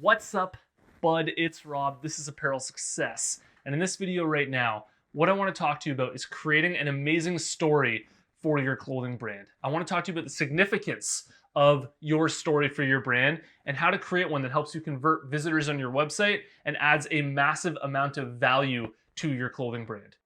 What's up, bud? It's Rob. This is Apparel Success. And in this video right now, what I want to talk to you about is creating an amazing story for your clothing brand. I want to talk to you about the significance of your story for your brand and how to create one that helps you convert visitors on your website and adds a massive amount of value to your clothing brand.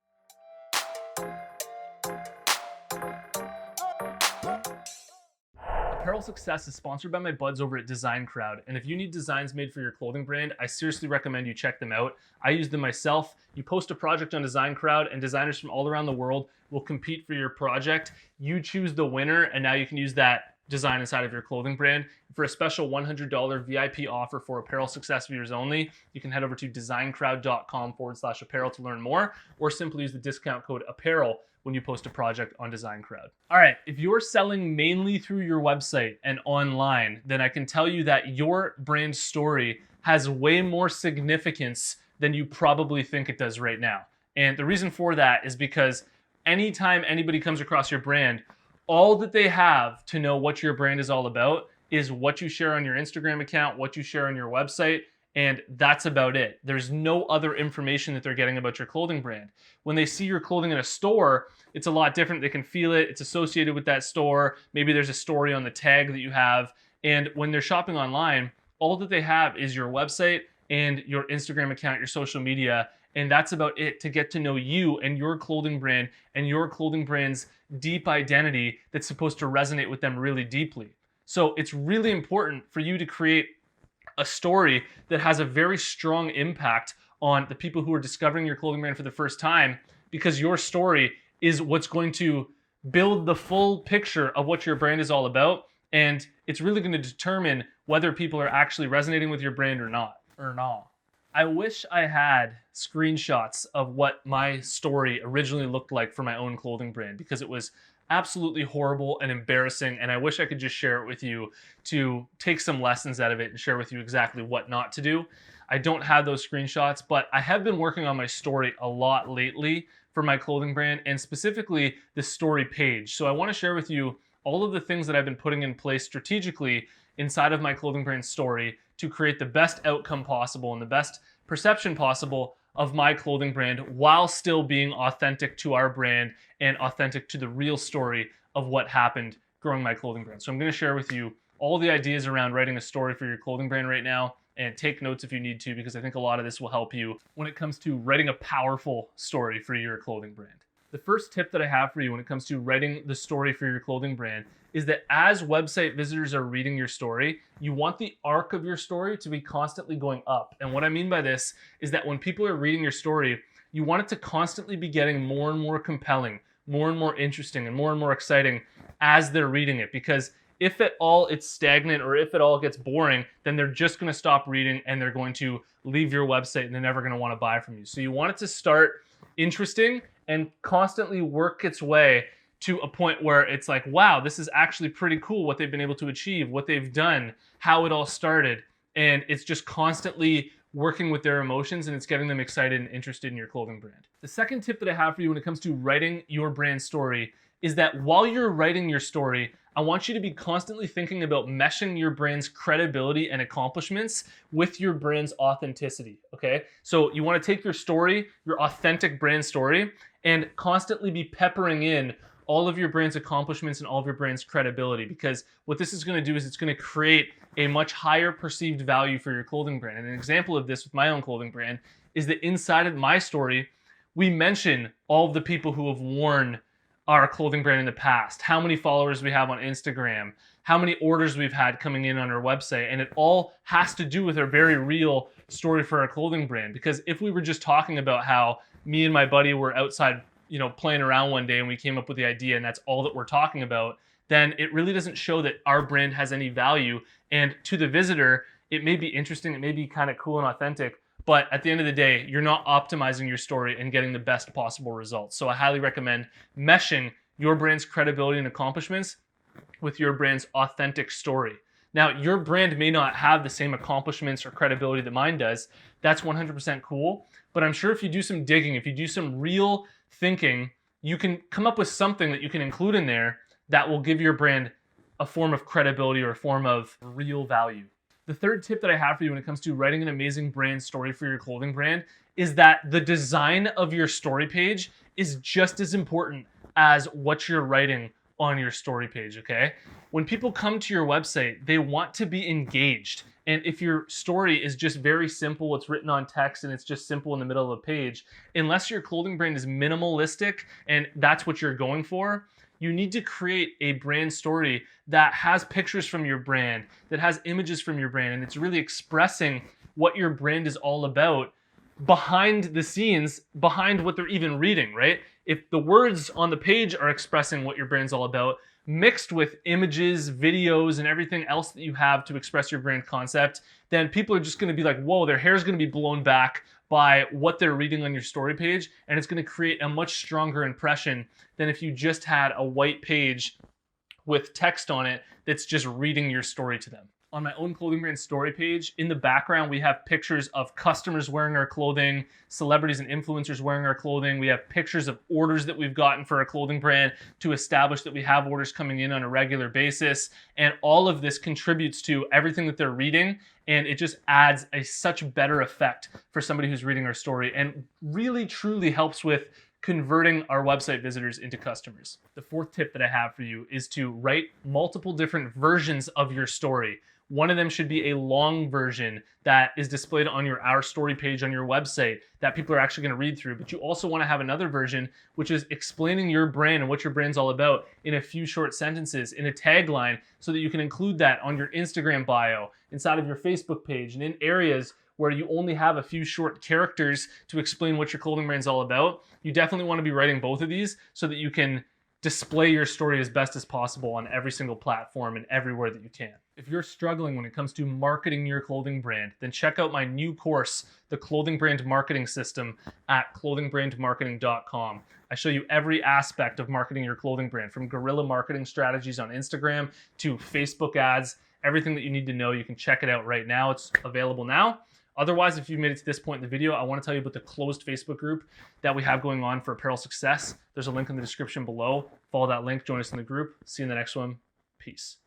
Apparel Success is sponsored by my buds over at Design Crowd, and if you need designs made for your clothing brand, I seriously recommend you check them out. I use them myself. You post a project on Design Crowd, and designers from all around the world will compete for your project. You choose the winner, and now you can use that design inside of your clothing brand. For a special $100 VIP offer for Apparel Success viewers only, you can head over to designcrowd.com/apparel to learn more, or simply use the discount code APPAREL when you post a project on Design Crowd. All right, if you're selling mainly through your website and online, then I can tell you that your brand story has way more significance than you probably think it does right now. And the reason for that is because anytime anybody comes across your brand, all that they have to know what your brand is all about is what you share on your Instagram account, what you share on your website, and that's about it. There's no other information that they're getting about your clothing brand. When they see your clothing in a store, it's a lot different. They can feel it. It's associated with that store. Maybe there's a story on the tag that you have. And when they're shopping online, all that they have is your website and your Instagram account, your social media, and that's about it to get to know you and your clothing brand and your clothing brand's deep identity that's supposed to resonate with them really deeply. So it's really important for you to create a story that has a very strong impact on the people who are discovering your clothing brand for the first time, because your story is what's going to build the full picture of what your brand is all about. And it's really going to determine whether people are actually resonating with your brand or not. I wish I had screenshots of what my story originally looked like for my own clothing brand, because it was absolutely horrible and embarrassing, and I wish I could just share it with you to take some lessons out of it and share with you exactly what not to do. I don't have those screenshots, but I have been working on my story a lot lately for my clothing brand, and specifically the story page. So I want to share with you all of the things that I've been putting in place strategically inside of my clothing brand story to create the best outcome possible and the best perception possible of my clothing brand, while still being authentic to our brand and authentic to the real story of what happened growing my clothing brand. So I'm going to share with you all the ideas around writing a story for your clothing brand right now, and take notes if you need to, because I think a lot of this will help you when it comes to writing a powerful story for your clothing brand. The first tip that I have for you when it comes to writing the story for your clothing brand is that as website visitors are reading your story, you want the arc of your story to be constantly going up. And what I mean by this is that when people are reading your story, you want it to constantly be getting more and more compelling, more and more interesting, and more exciting as they're reading it. Because if at all it's stagnant, or if at all it gets boring, then they're just going to stop reading and they're going to leave your website and they're never going to want to buy from you. So you want it to start interesting and constantly work its way to a point where it's like, wow, this is actually pretty cool what they've been able to achieve, what they've done, how it all started. And it's just constantly working with their emotions, and it's getting them excited and interested in your clothing brand. The second tip that I have for you when it comes to writing your brand story is that while you're writing your story, I want you to be constantly thinking about meshing your brand's credibility and accomplishments with your brand's authenticity, okay? So you want to take your story, your authentic brand story, and constantly be peppering in all of your brand's accomplishments and all of your brand's credibility, because what this is going to do is it's going to create a much higher perceived value for your clothing brand. And an example of this with my own clothing brand is that inside of my story, we mention all of the people who have worn our clothing brand in the past, how many followers we have on Instagram, how many orders we've had coming in on our website, and it all has to do with a very real story for our clothing brand. Because if we were just talking about how me and my buddy were outside, playing around one day and we came up with the idea and that's all that we're talking about, then it really doesn't show that our brand has any value. And to the visitor, it may be interesting, it may be kind of cool and authentic, but at the end of the day, you're not optimizing your story and getting the best possible results. So I highly recommend meshing your brand's credibility and accomplishments with your brand's authentic story. Now, your brand may not have the same accomplishments or credibility that mine does. That's 100% cool. But I'm sure if you do some digging, if you do some real thinking, you can come up with something that you can include in there that will give your brand a form of credibility or a form of real value. The third tip that I have for you when it comes to writing an amazing brand story for your clothing brand is that the design of your story page is just as important as what you're writing on your story page, okay? When people come to your website, they want to be engaged. And if your story is just very simple, it's written on text and it's just simple in the middle of a page, unless your clothing brand is minimalistic and that's what you're going for, you need to create a brand story that has pictures from your brand, that has images from your brand, and it's really expressing what your brand is all about behind the scenes, behind what they're even reading, right? If the words on the page are expressing what your brand's all about, mixed with images, videos, and everything else that you have to express your brand concept, then people are just gonna be like, whoa, their hair's gonna be blown back by what they're reading on your story page, and it's gonna create a much stronger impression than if you just had a white page with text on it that's just reading your story to them. On my own clothing brand story page, in the background, we have pictures of customers wearing our clothing, celebrities and influencers wearing our clothing. We have pictures of orders that we've gotten for our clothing brand to establish that we have orders coming in on a regular basis. And all of this contributes to everything that they're reading. And it just adds such better effect for somebody who's reading our story and really truly helps with converting our website visitors into customers. The fourth tip that I have for you is to write multiple different versions of your story. One of them should be a long version that is displayed on your Our Story page on your website that people are actually going to read through. But you also want to have another version which is explaining your brand and what your brand's all about in a few short sentences, in a tagline, so that you can include that on your Instagram bio, inside of your Facebook page, and in areas where you only have a few short characters to explain what your clothing brand's all about. You definitely want to be writing both of these so that you can display your story as best as possible on every single platform and everywhere that you can. If you're struggling when it comes to marketing your clothing brand, then check out my new course, The Clothing Brand Marketing System, at clothingbrandmarketing.com. I show you every aspect of marketing your clothing brand, from guerrilla marketing strategies on Instagram to Facebook ads, everything that you need to know. You can check it out right now. It's available now. Otherwise, if you've made it to this point in the video, I want to tell you about the closed Facebook group that we have going on for apparel success. There's a link in the description below. Follow that link, join us in the group. See you in the next one. Peace.